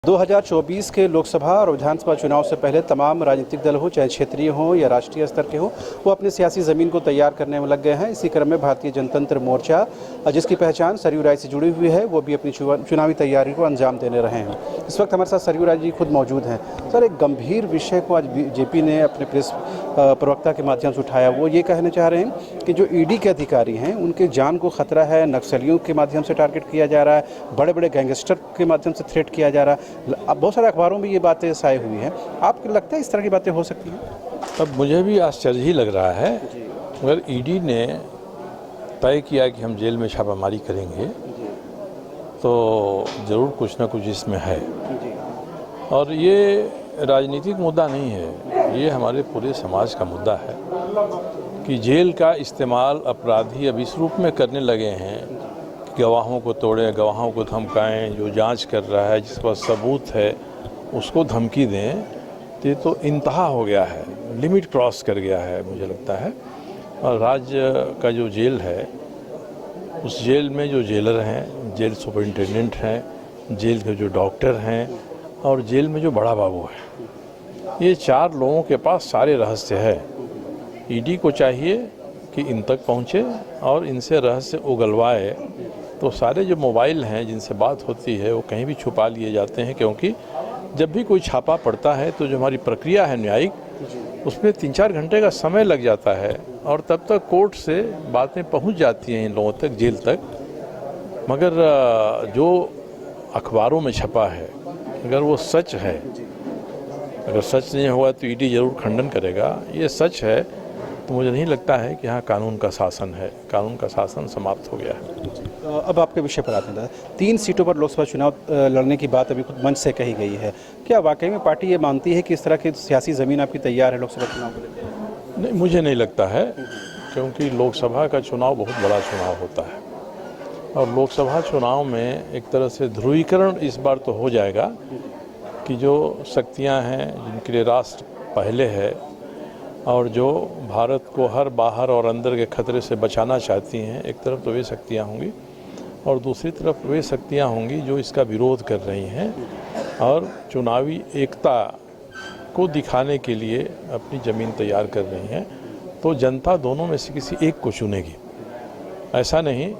2024 के लोकसभा और विधानसभा चुनाव से पहले तमाम राजनीतिक दल हो, चाहे क्षेत्रीय हो या राष्ट्रीय स्तर के हो, वो अपनी सियासी ज़मीन को तैयार करने में लग गए हैं। इसी क्रम में भारतीय जनतंत्र मोर्चा, जिसकी पहचान सरयू राय से जुड़ी हुई है, वो भी अपनी चुनावी तैयारी को अंजाम देने रहे हैं। इस वक्त हमारे साथ सरयू राय जी खुद मौजूद हैं। सर, एक गंभीर विषय को आज बीजेपी ने अपने प्रेस प्रवक्ता के माध्यम से उठाया। वो ये कहना चाह रहे हैं कि जो ईडी के अधिकारी हैं, उनके जान को खतरा है, नक्सलियों के माध्यम से टारगेट किया जा रहा है, बड़े बड़े गैंगस्टर के माध्यम से थ्रेट किया जा रहा है। अब बहुत सारे अखबारों में ये बातें शाये हुई हैं। आपको लगता है इस तरह की बातें हो सकती हैं? अब मुझे भी आश्चर्य ही लग रहा है, मगर ईडी ने तय किया कि हम जेल में छापामारी करेंगे, तो ज़रूर कुछ ना कुछ इसमें है। और ये राजनीतिक मुद्दा नहीं है, ये हमारे पूरे समाज का मुद्दा है कि जेल का इस्तेमाल अपराधी अब इस रूप में करने लगे हैं कि गवाहों को तोड़ें, गवाहों को धमकाएं, जो जांच कर रहा है, जिसके पास सबूत है, उसको धमकी दें। तो ये तो इंतहा हो गया है, लिमिट क्रॉस कर गया है मुझे लगता है। और राज्य का जो जेल है, उस जेल में जो जेलर हैं, जेल सुपरिटेंडेंट हैं, जेल के जो डॉक्टर हैं और जेल में जो बड़ा बाबू है, ये चार लोगों के पास सारे रहस्य है। ईडी को चाहिए कि इन तक पहुँचे और इनसे रहस्य उगलवाए। तो सारे जो मोबाइल हैं जिनसे बात होती है, वो कहीं भी छुपा लिए जाते हैं, क्योंकि जब भी कोई छापा पड़ता है तो जो हमारी प्रक्रिया है न्यायिक, उसमें 3-4 घंटे का समय लग जाता है और तब तक कोर्ट से बातें पहुंच जाती हैं इन लोगों तक, जेल तक। मगर जो अखबारों में छपा है, अगर वो सच है, अगर सच नहीं हुआ तो ईडी जरूर खंडन करेगा। ये सच है तो मुझे नहीं लगता है कि यहाँ कानून का शासन है, कानून का शासन समाप्त हो गया है। अब आपके विषय पर आते हैं। 3 सीटों पर लोकसभा चुनाव लड़ने की बात अभी खुद मंच से कही गई है। क्या वाकई में पार्टी ये मानती है कि इस तरह की सियासी ज़मीन आपकी तैयार है लोकसभा चुनाव को लेकर? नहीं, मुझे नहीं लगता है, क्योंकि लोकसभा का चुनाव बहुत बड़ा चुनाव होता है और लोकसभा चुनाव में एक तरह से ध्रुवीकरण इस बार तो हो जाएगा कि जो शक्तियाँ हैं जिनके लिए राष्ट्र पहले है और जो भारत को हर बाहर और अंदर के खतरे से बचाना चाहती हैं, एक तरफ तो वे शक्तियाँ होंगी और दूसरी तरफ वे शक्तियाँ होंगी जो इसका विरोध कर रही हैं और चुनावी एकता को दिखाने के लिए अपनी ज़मीन तैयार कर रही हैं। तो जनता दोनों में से किसी एक को चुनेगी। ऐसा नहीं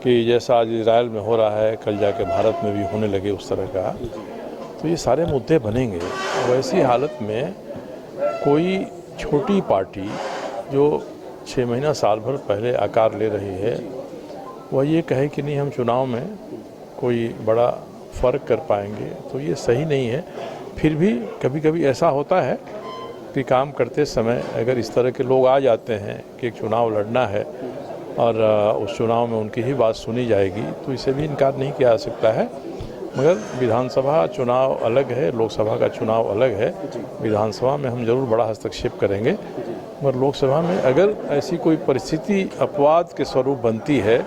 कि जैसा आज इजराइल में हो रहा है, कल जाके भारत में भी होने लगे उस तरह का। तो ये सारे मुद्दे बनेंगे। वैसी हालत में कोई छोटी पार्टी जो 6 महीना साल भर पहले आकार ले रही है, वह ये कहे कि नहीं हम चुनाव में कोई बड़ा फ़र्क कर पाएंगे, तो ये सही नहीं है। फिर भी कभी कभी ऐसा होता है कि काम करते समय अगर इस तरह के लोग आ जाते हैं कि एक चुनाव लड़ना है और उस चुनाव में उनकी ही बात सुनी जाएगी, तो इसे भी इनकार नहीं किया जा सकता है। मगर विधानसभा चुनाव अलग है, लोकसभा का चुनाव अलग है। विधानसभा में हम जरूर बड़ा हस्तक्षेप करेंगे, मगर लोकसभा में अगर ऐसी कोई परिस्थिति अपवाद के स्वरूप बनती है,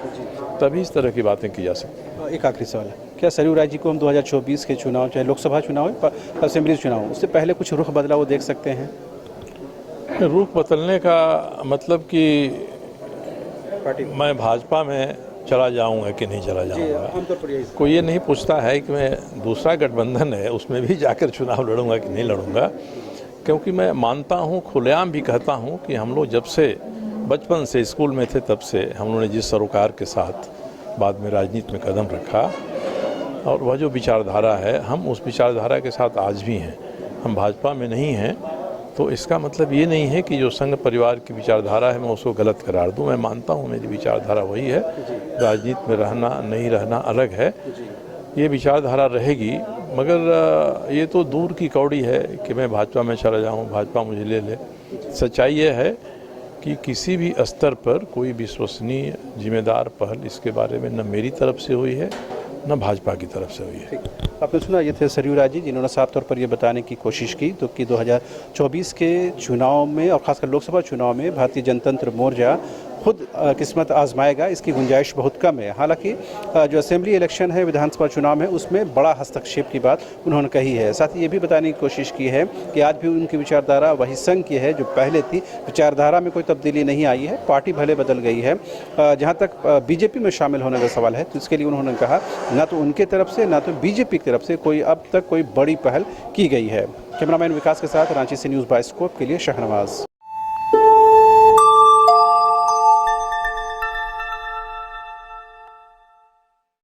तभी इस तरह की बातें की जा सकती हैं। एक आखिरी सवाल है, क्या सरयू राय जी को हम 2024 के चुनाव, चाहे लोकसभा चुनाव हो, असेंबली चुनाव, उससे पहले कुछ रुख बदला वो देख सकते हैं? रुख बदलने का मतलब कि मैं भाजपा में चला जाऊंगा कि नहीं चला जाऊंगा। कोई ये नहीं पूछता है कि मैं दूसरा गठबंधन है उसमें भी जाकर चुनाव लड़ूंगा कि नहीं लड़ूंगा, क्योंकि मैं मानता हूं, खुलेआम भी कहता हूं कि हम लोग जब से बचपन से स्कूल में थे तब से हम लोगों ने जिस सरोकार के साथ बाद में राजनीति में कदम रखा और वह जो विचारधारा है, हम उस विचारधारा के साथ आज भी हैं। हम भाजपा में नहीं हैं, तो इसका मतलब ये नहीं है कि जो संघ परिवार की विचारधारा है मैं उसको गलत करार दूं। मैं मानता हूं मेरी विचारधारा वही है, राजनीति में रहना नहीं रहना अलग है, ये विचारधारा रहेगी। मगर ये तो दूर की कौड़ी है कि मैं भाजपा में चला जाऊं, भाजपा मुझे ले ले। सच्चाई ये है कि किसी भी स्तर पर कोई विश्वसनीय जिम्मेदार पहल इसके बारे में न मेरी तरफ से हुई है न भाजपा की तरफ से हुई है। आपने सुना, ये थे सरयू राय जी, जिन्होंने साफ तौर पर ये बताने की कोशिश की तो कि 2024 के चुनाव में और खासकर लोकसभा चुनाव में भारतीय जनतंत्र मोर्चा खुद किस्मत आजमाएगा इसकी गुंजाइश बहुत कम है। हालांकि जो असेंबली इलेक्शन है, विधानसभा चुनाव है, उसमें बड़ा हस्तक्षेप की बात उन्होंने कही है। साथ ही ये भी बताने की कोशिश की है कि आज भी उनकी विचारधारा वही संघ की है जो पहले थी। विचारधारा में कोई तब्दीली नहीं आई है, पार्टी भले बदल गई है। जहाँ तक बीजेपी में शामिल होने का सवाल है तो इसके लिए उन्होंने कहा ना तो उनके तरफ से ना तो बीजेपी की तरफ से कोई अब तक कोई बड़ी पहल की गई है। कैमरामैन विकास के साथ रांची से न्यूज़ बाय स्कोप के लिए शाहनवाज।